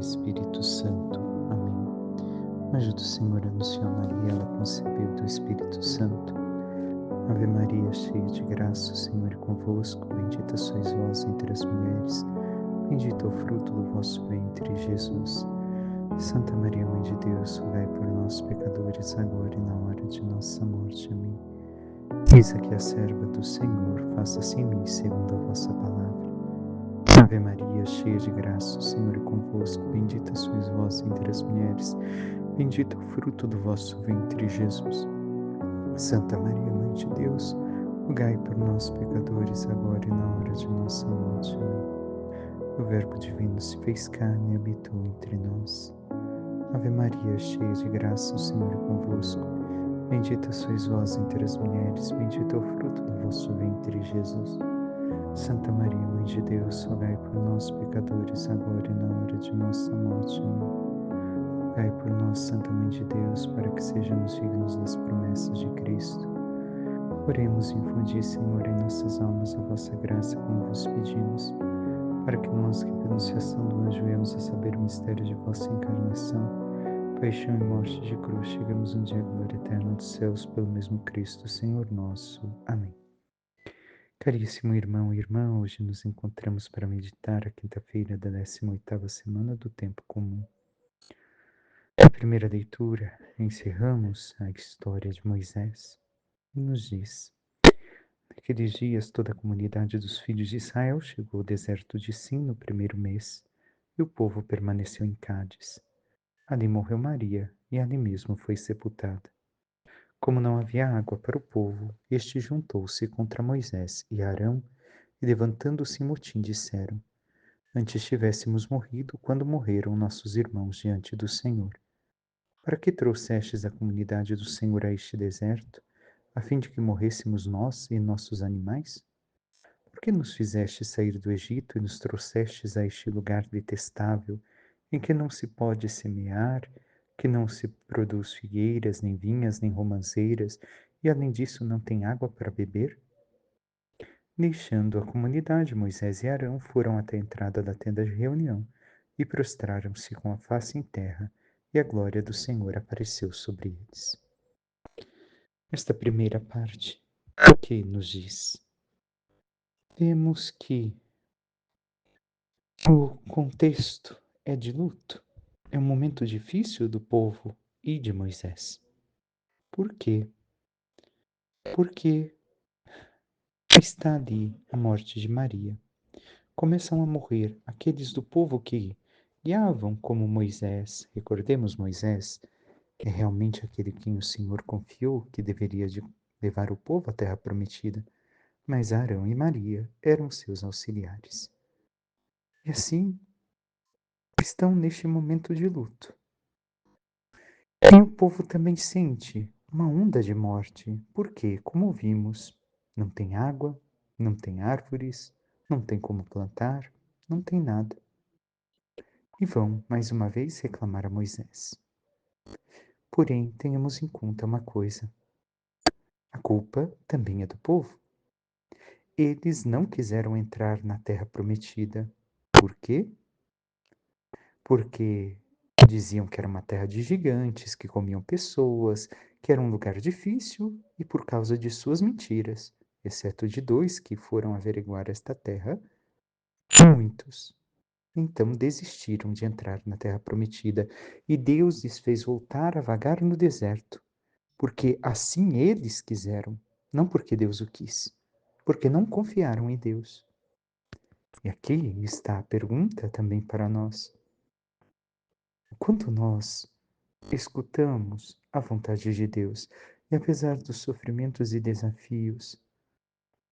Espírito Santo. Amém. O anjo do Senhor anunciou a Maria, ela concebeu do Espírito Santo. Ave Maria, cheia de graça, o Senhor é convosco. Bendita sois vós entre as mulheres. Bendito é o fruto do vosso ventre, Jesus. Santa Maria, Mãe de Deus, rogai por nós, pecadores, agora e na hora de nossa morte. Amém. Eis aqui a serva do Senhor, faça-se em mim segundo a vossa palavra. Ave Maria, cheia de graça, o Senhor é convosco. Bendita sois vós entre as mulheres. Bendito é o fruto do vosso ventre, Jesus. Santa Maria, Mãe de Deus, rogai por nós, pecadores, agora e na hora de nossa morte. Amém. O Verbo divino se fez carne e habitou entre nós. Ave Maria, cheia de graça, o Senhor é convosco. Bendita sois vós entre as mulheres. Bendito é o fruto do vosso ventre, Jesus. Santa Maria, Mãe de Deus, rogai por nós, pecadores, agora e na hora de nossa morte. Amém. Rogai por nós, Santa Mãe de Deus, para que sejamos dignos das promessas de Cristo. Oremos e infundi, Senhor, em nossas almas a vossa graça, como vos pedimos, para que nós, que pela anunciação do anjo viemos a saber o mistério de vossa encarnação, paixão e morte de cruz, chegamos um dia à glória eterna dos céus, pelo mesmo Cristo, Senhor nosso. Amém. Caríssimo irmão e irmã, hoje nos encontramos para meditar a quinta-feira da 18ª semana do Tempo Comum. Na primeira leitura, encerramos a história de Moisés e nos diz: naqueles dias toda a comunidade dos filhos de Israel chegou ao deserto de Sim no primeiro mês, e o povo permaneceu em Cádiz. Ali morreu Maria, e ali mesmo foi sepultada. Como não havia água para o povo, este juntou-se contra Moisés e Arão, e levantando-se em motim disseram: antes tivéssemos morrido quando morreram nossos irmãos diante do Senhor. Para que trouxestes a comunidade do Senhor a este deserto, a fim de que morrêssemos nós e nossos animais? Por que nos fizeste sair do Egito e nos trouxestes a este lugar detestável, em que não se pode semear, que não se produz figueiras, nem vinhas, nem romãzeiras, e além disso não tem água para beber? Deixando a comunidade, Moisés e Arão foram até a entrada da tenda de reunião e prostraram-se com a face em terra, e a glória do Senhor apareceu sobre eles. Esta primeira parte, o que nos diz? Vemos que o contexto é de luto. É um momento difícil do povo e de Moisés. Por quê? Porque está ali a morte de Maria. Começam a morrer aqueles do povo que guiavam como Moisés. Recordemos, Moisés é realmente aquele quem o Senhor confiou que deveria levar o povo à terra prometida, mas Arão e Maria eram seus auxiliares. E assim, estão neste momento de luto. E o povo também sente uma onda de morte, porque, como vimos, não tem água, não tem árvores, não tem como plantar, não tem nada. E vão, mais uma vez, reclamar a Moisés. Porém, tenhamos em conta uma coisa: a culpa também é do povo. Eles não quiseram entrar na terra prometida. Por quê? Porque diziam que era uma terra de gigantes, que comiam pessoas, que era um lugar difícil, e por causa de suas mentiras, exceto de 2 que foram averiguar esta terra, muitos. Então desistiram de entrar na terra prometida, e Deus lhes fez voltar a vagar no deserto, porque assim eles quiseram, não porque Deus o quis, porque não confiaram em Deus. E aqui está a pergunta também para nós: quanto nós escutamos a vontade de Deus e, apesar dos sofrimentos e desafios,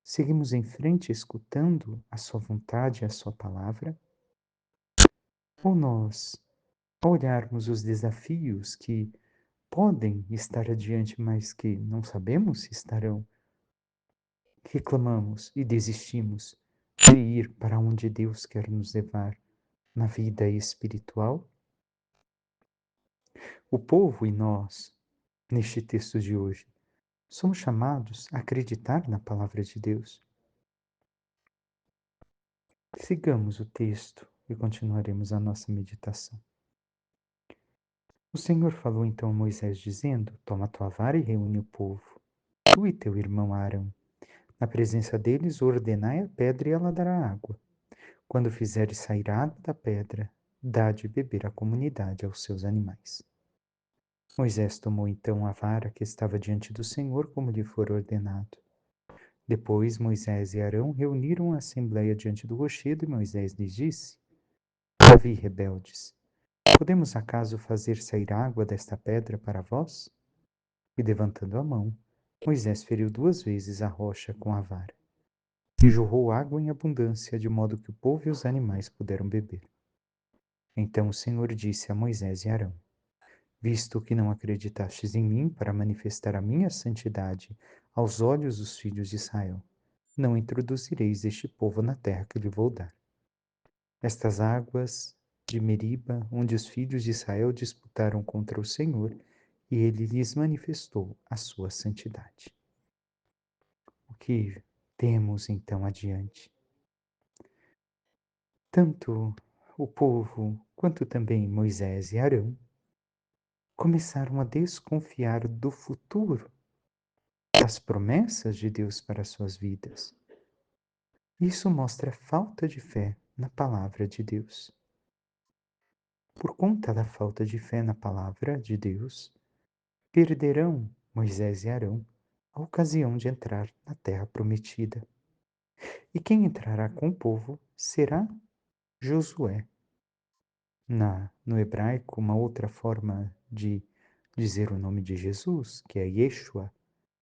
seguimos em frente escutando a sua vontade e a sua palavra? Ou nós, ao olharmos os desafios que podem estar adiante, mas que não sabemos se estarão, reclamamos e desistimos de ir para onde Deus quer nos levar na vida espiritual? O povo e nós, neste texto de hoje, somos chamados a acreditar na palavra de Deus. Sigamos o texto e continuaremos a nossa meditação. O Senhor falou então a Moisés, dizendo: Toma tua vara e reúne o povo, tu e teu irmão Arão. Na presença deles, ordenai a pedra e ela dará água. Quando fizeres sair água da pedra, dá de beber à comunidade, aos seus animais. Moisés tomou então a vara que estava diante do Senhor, como lhe fora ordenado. Depois Moisés e Arão reuniram a assembleia diante do rochedo, e Moisés lhes disse: Ouvi, rebeldes, podemos acaso fazer sair água desta pedra para vós? E levantando a mão, Moisés feriu 2 vezes a rocha com a vara, e jorrou água em abundância, de modo que o povo e os animais puderam beber. Então o Senhor disse a Moisés e Arão: Visto que não acreditastes em mim para manifestar a minha santidade aos olhos dos filhos de Israel, não introduzireis este povo na terra que lhe vou dar. Estas águas de Meriba, onde os filhos de Israel disputaram contra o Senhor, e ele lhes manifestou a sua santidade. O que temos então adiante? Tanto o povo quanto também Moisés e Arão começaram a desconfiar do futuro, das promessas de Deus para suas vidas. Isso mostra falta de fé na palavra de Deus. Por conta da falta de fé na palavra de Deus, perderão Moisés e Arão a ocasião de entrar na terra prometida. E quem entrará com o povo será Josué. No hebraico, uma outra forma de dizer o nome de Jesus, que é Yeshua,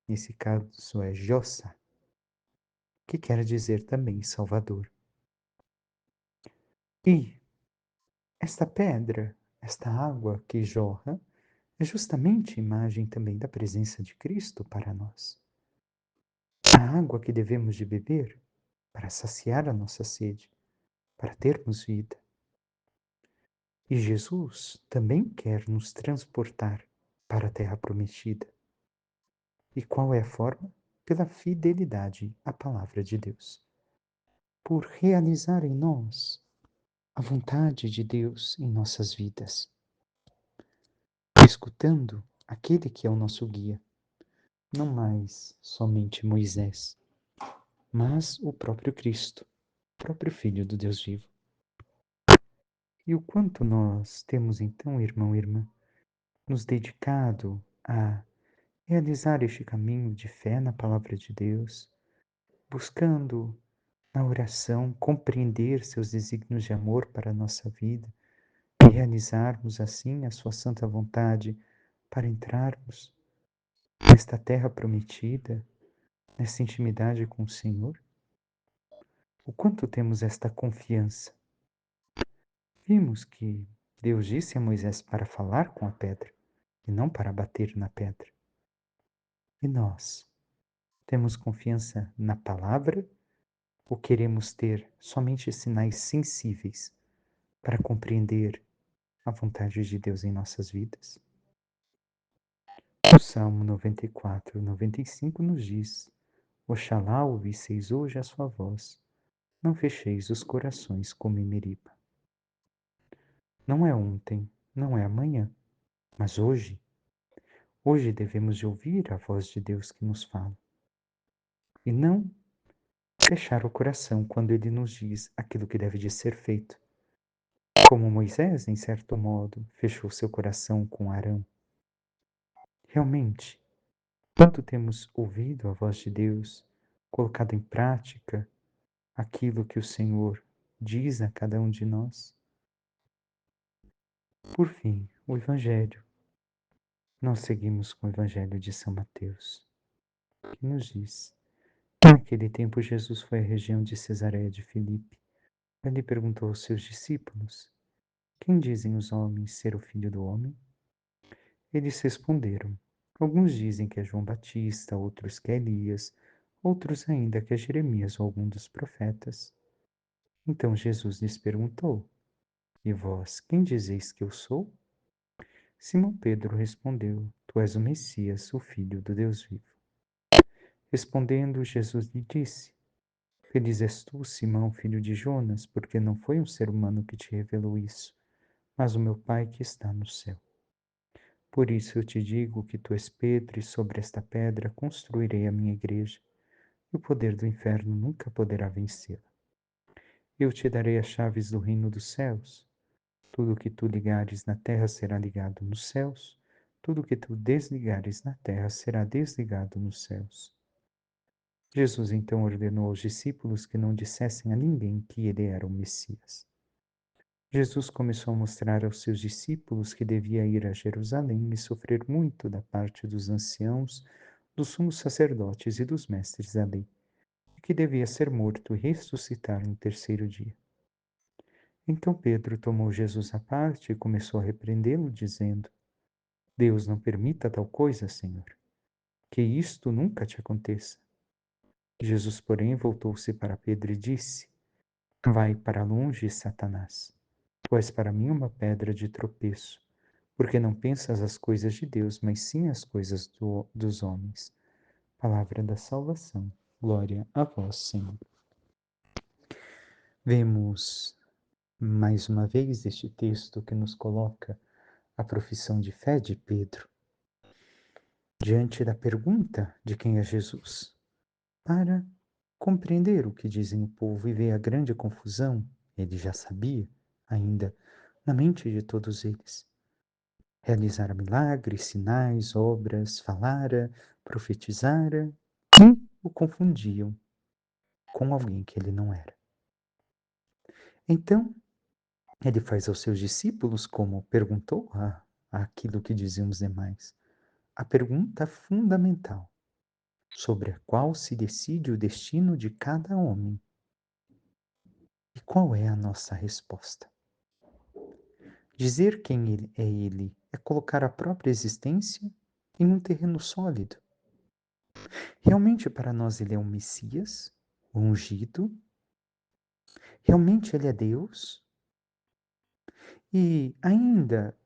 nesse caso é Jossa, que quer dizer também Salvador. E esta pedra, esta água que jorra, é justamente imagem também da presença de Cristo para nós. A água que devemos de beber para saciar a nossa sede, para termos vida. E Jesus também quer nos transportar para a terra prometida. E qual é a forma? Pela fidelidade à palavra de Deus. Por realizar em nós a vontade de Deus em nossas vidas. Escutando aquele que é o nosso guia. Não mais somente Moisés, mas o próprio Cristo, o próprio Filho do Deus vivo. E o quanto nós temos então, irmão e irmã, nos dedicado a realizar este caminho de fé na palavra de Deus, buscando na oração compreender seus desígnios de amor para a nossa vida e realizarmos assim a sua santa vontade para entrarmos nesta terra prometida, nessa intimidade com o Senhor? O quanto temos esta confiança? Vimos que Deus disse a Moisés para falar com a pedra e não para bater na pedra. E nós temos confiança na palavra ou queremos ter somente sinais sensíveis para compreender a vontade de Deus em nossas vidas? O Salmo 94, 95 nos diz: Oxalá ouvisseis hoje a sua voz, não fecheis os corações como em Meriba. Não é ontem, não é amanhã, mas hoje. Hoje devemos de ouvir a voz de Deus que nos fala. E não fechar o coração quando ele nos diz aquilo que deve de ser feito. Como Moisés, em certo modo, fechou seu coração com Arão. Realmente, quanto temos ouvido a voz de Deus, colocado em prática aquilo que o Senhor diz a cada um de nós? Por fim, o Evangelho. Nós seguimos com o Evangelho de São Mateus, que nos diz: naquele tempo Jesus foi à região de Cesareia de Filipe. Ele perguntou aos seus discípulos: Quem dizem os homens ser o Filho do Homem? Eles responderam: Alguns dizem que é João Batista, outros que é Elias, outros ainda que é Jeremias ou algum dos profetas. Então Jesus lhes perguntou: E vós, quem dizeis que eu sou? Simão Pedro respondeu: Tu és o Messias, o Filho do Deus vivo. Respondendo, Jesus lhe disse: Feliz és tu, Simão, filho de Jonas, porque não foi um ser humano que te revelou isso, mas o meu Pai que está no céu. Por isso eu te digo que tu és Pedro, e sobre esta pedra construirei a minha igreja, e o poder do inferno nunca poderá vencê-la. Eu te darei as chaves do reino dos céus. Tudo o que tu ligares na terra será ligado nos céus, tudo o que tu desligares na terra será desligado nos céus. Jesus então ordenou aos discípulos que não dissessem a ninguém que ele era o Messias. Jesus começou a mostrar aos seus discípulos que devia ir a Jerusalém e sofrer muito da parte dos anciãos, dos sumos sacerdotes e dos mestres da lei, e que devia ser morto e ressuscitar no terceiro dia. Então Pedro tomou Jesus à parte e começou a repreendê-lo, dizendo: Deus não permita tal coisa, Senhor, que isto nunca te aconteça. Jesus, porém, voltou-se para Pedro e disse: Vai para longe, Satanás. Tu és para mim uma pedra de tropeço, porque não pensas as coisas de Deus, mas sim as coisas dos homens. Palavra da salvação. Glória a vós, Senhor. Vemos mais uma vez este texto que nos coloca a profissão de fé de Pedro diante da pergunta de quem é Jesus, para compreender o que dizem o povo e ver a grande confusão, ele já sabia, ainda na mente de todos eles. Realizara milagres, sinais, obras, falara, profetizara e o confundiam com alguém que ele não era. Então, ele faz aos seus discípulos, como perguntou aquilo que diziam os demais, a pergunta fundamental, sobre a qual se decide o destino de cada homem. E qual é a nossa resposta? Dizer quem ele é colocar a própria existência em um terreno sólido. Realmente para nós ele é um Messias, o ungido? Realmente ele é Deus? E ainda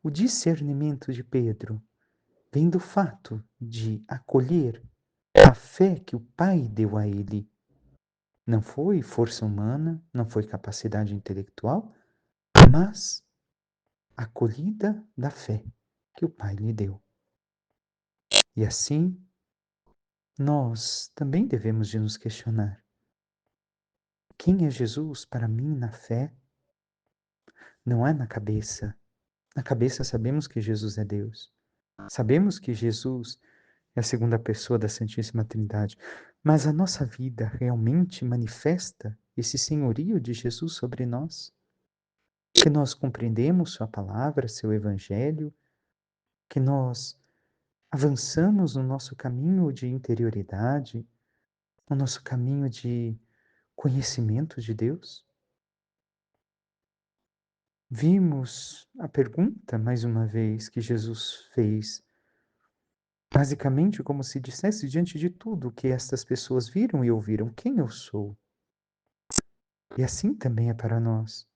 o discernimento de Pedro vem do fato de acolher a fé que o Pai deu a ele. Não foi força humana, não foi capacidade intelectual, mas a acolhida da fé que o Pai lhe deu. E assim, nós também devemos de nos questionar: quem é Jesus para mim na fé? Não é na cabeça. Na cabeça sabemos que Jesus é Deus. Sabemos que Jesus é a segunda pessoa da Santíssima Trindade. Mas a nossa vida realmente manifesta esse senhorio de Jesus sobre nós? Que nós compreendemos Sua palavra, Seu Evangelho, que nós avançamos no nosso caminho de interioridade, no nosso caminho de conhecimento de Deus? Vimos a pergunta, mais uma vez, que Jesus fez, basicamente como se dissesse diante de tudo que estas pessoas viram e ouviram: quem eu sou? E assim também é para nós.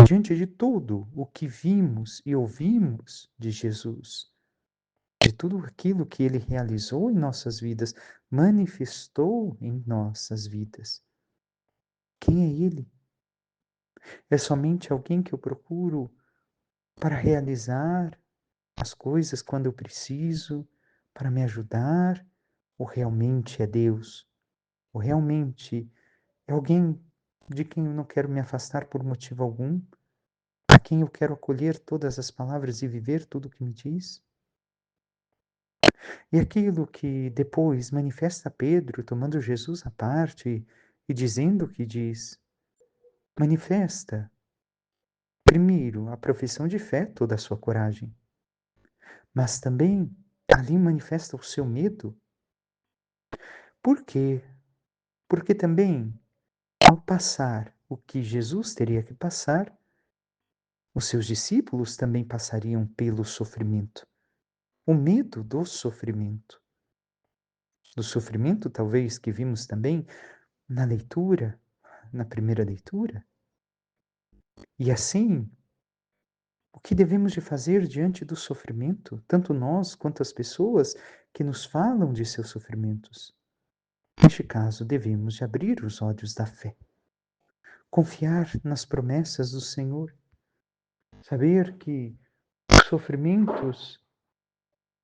Diante de tudo o que vimos e ouvimos de Jesus, de tudo aquilo que ele realizou em nossas vidas, manifestou em nossas vidas, quem é ele? É somente alguém que eu procuro para realizar as coisas quando eu preciso, para me ajudar? Ou realmente é Deus? Ou realmente é alguém de quem eu não quero me afastar por motivo algum? A quem eu quero acolher todas as palavras e viver tudo o que me diz? E aquilo que depois manifesta Pedro, tomando Jesus à parte e dizendo o que diz, manifesta, primeiro, a profissão de fé, toda a sua coragem, mas também ali manifesta o seu medo. Por quê? Porque também, ao passar o que Jesus teria que passar, os seus discípulos também passariam pelo sofrimento. O medo do sofrimento talvez que vimos também na leitura, na primeira leitura. E assim, o que devemos de fazer diante do sofrimento, tanto nós quanto as pessoas que nos falam de seus sofrimentos? Neste caso, devemos de abrir os olhos da fé, confiar nas promessas do Senhor, saber que os sofrimentos,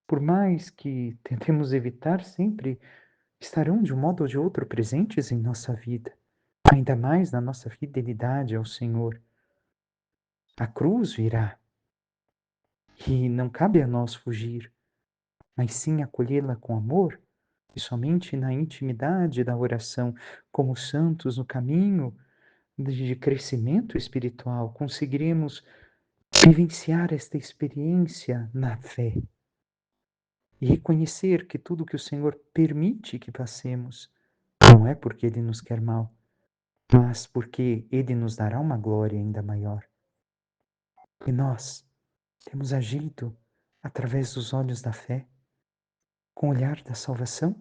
por mais que tentemos evitar, sempre estarão de um modo ou de outro presentes em nossa vida, ainda mais na nossa fidelidade ao Senhor. A cruz virá e não cabe a nós fugir, mas sim acolhê-la com amor e somente na intimidade da oração, como santos no caminho de crescimento espiritual, conseguiremos vivenciar esta experiência na fé e reconhecer que tudo que o Senhor permite que passemos não é porque Ele nos quer mal, mas porque Ele nos dará uma glória ainda maior. E nós temos agido através dos olhos da fé, com o olhar da salvação,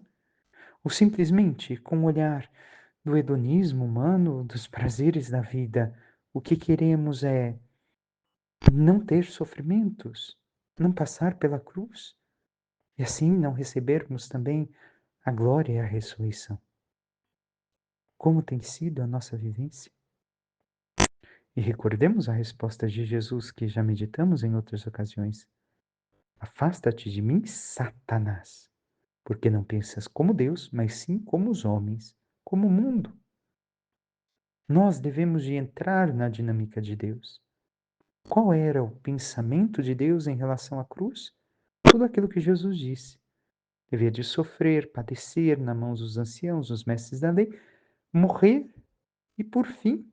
ou simplesmente com o olhar do hedonismo humano, dos prazeres da vida. O que queremos é não ter sofrimentos, não passar pela cruz, e assim não recebermos também a glória e a ressurreição. Como tem sido a nossa vivência? E recordemos a resposta de Jesus que já meditamos em outras ocasiões. Afasta-te de mim, Satanás, porque não pensas como Deus, mas sim como os homens, como o mundo. Nós devemos de entrar na dinâmica de Deus. Qual era o pensamento de Deus em relação à cruz? Tudo aquilo que Jesus disse. Devia de sofrer, padecer nas mãos dos anciãos, dos mestres da lei, morrer e, por fim,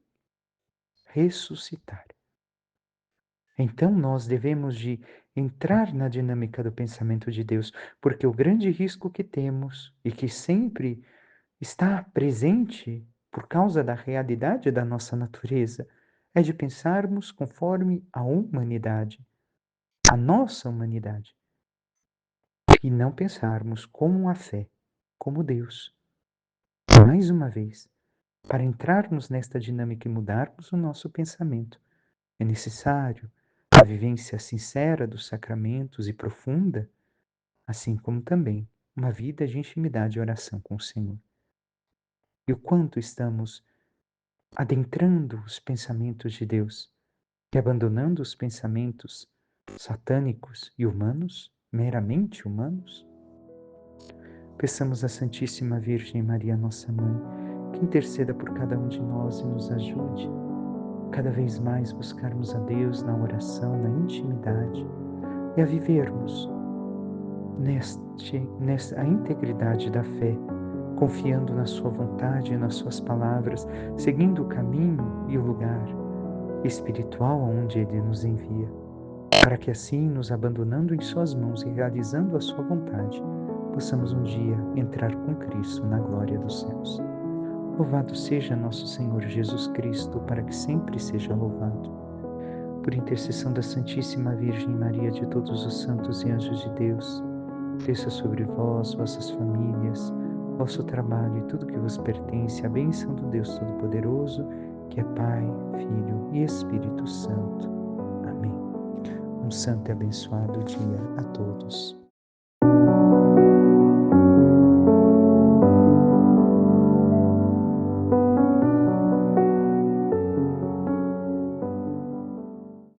ressuscitar. Então nós devemos de entrar na dinâmica do pensamento de Deus, porque o grande risco que temos e que sempre está presente por causa da realidade da nossa natureza é de pensarmos conforme a humanidade, a nossa humanidade, e não pensarmos como a fé, como Deus. Mais uma vez, para entrarmos nesta dinâmica e mudarmos o nosso pensamento, é necessário a vivência sincera dos sacramentos e profunda, assim como também uma vida de intimidade e oração com o Senhor. E o quanto estamos adentrando os pensamentos de Deus e abandonando os pensamentos satânicos e humanos, meramente humanos? Peçamos à Santíssima Virgem Maria, nossa Mãe, que interceda por cada um de nós e nos ajude cada vez mais buscarmos a Deus na oração, na intimidade e a vivermos nessa integridade da fé, confiando na Sua vontade e nas Suas palavras, seguindo o caminho e o lugar espiritual aonde Ele nos envia, para que assim, nos abandonando em Suas mãos e realizando a Sua vontade, possamos um dia entrar com Cristo na glória dos céus. Louvado seja nosso Senhor Jesus Cristo, para que sempre seja louvado. Por intercessão da Santíssima Virgem Maria, de todos os santos e anjos de Deus, desça sobre vós, vossas famílias, vosso trabalho e tudo que vos pertence, a bênção do Deus Todo-Poderoso, que é Pai, Filho e Espírito Santo. Amém. Um santo e abençoado dia a todos.